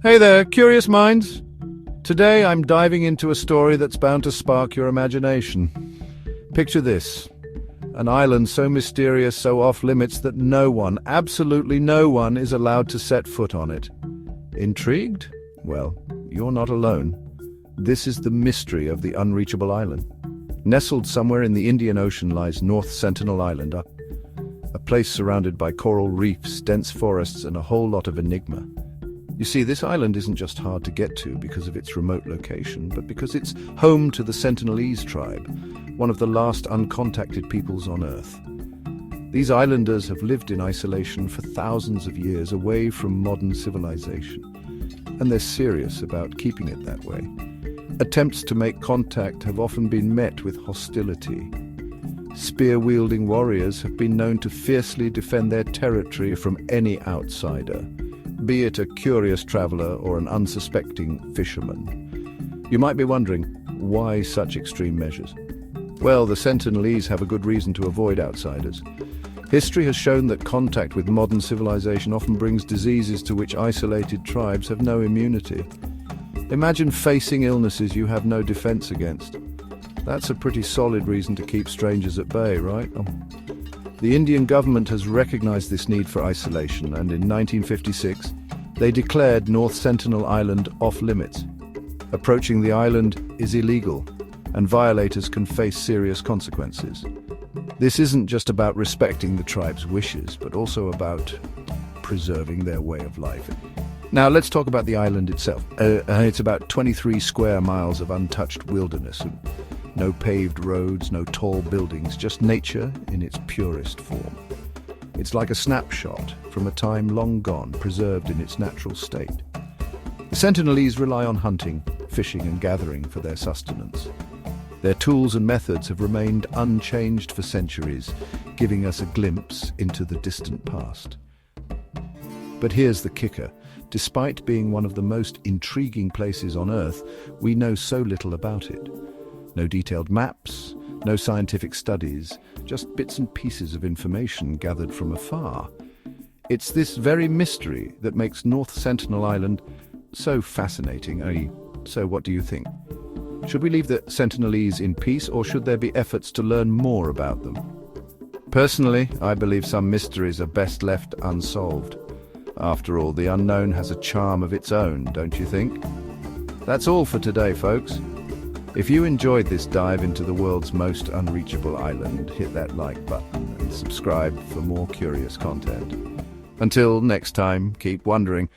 Hey there, curious minds. Today I'm diving into a story that's bound to spark your imagination. Picture this. An island so mysterious, so off-limits that no one, absolutely no one, is allowed to set foot on it. Intrigued? Well, you're not alone. This is the mystery of the unreachable island. Nestled somewhere in the Indian Ocean lies North Sentinel Island, a place surrounded by coral reefs, dense forests, and a whole lot of enigma. You see, this island isn't just hard to get to because of its remote location, but because it's home to the Sentinelese tribe, one of the last uncontacted peoples on Earth. These islanders have lived in isolation for thousands of years away from modern civilization, and they're serious about keeping it that way. Attempts to make contact have often been met with hostility. Spear-wielding warriors have been known to fiercely defend their territory from any outsider, be it a curious traveler or an unsuspecting fisherman. You might be wondering, why such extreme measures? Well, the Sentinelese have a good reason to avoid outsiders. History has shown that contact with modern civilization often brings diseases to which isolated tribes have no immunity. Imagine facing illnesses you have no defense against. That's a pretty solid reason to keep strangers at bay, right? The Indian government has recognized this need for isolation, and in 1956, they declared North Sentinel Island off-limits. Approaching the island is illegal, and violators can face serious consequences. This isn't just about respecting the tribe's wishes, but also about preserving their way of life. Now, let's talk about the island itself. It's about 23 square miles of untouched wilderness. No paved roads, no tall buildings, just nature in its purest form. It's like a snapshot from a time long gone, preserved in its natural state. The Sentinelese rely on hunting, fishing and gathering for their sustenance. Their tools and methods have remained unchanged for centuries, giving us a glimpse into the distant past. But here's the kicker. Despite being one of the most intriguing places on Earth, we know so little about it. No detailed maps, no scientific studies, just bits and pieces of information gathered from afar. It's this very mystery that makes North Sentinel Island so fascinating. So what do you think? Should we leave the Sentinelese in peace, or should there be efforts to learn more about them? Personally, I believe some mysteries are best left unsolved. After all, the unknown has a charm of its own, don't you think? That's all for today, folks. If you enjoyed this dive into the world's most unreachable island, hit that like button and subscribe for more curious content. Until next time, keep wondering.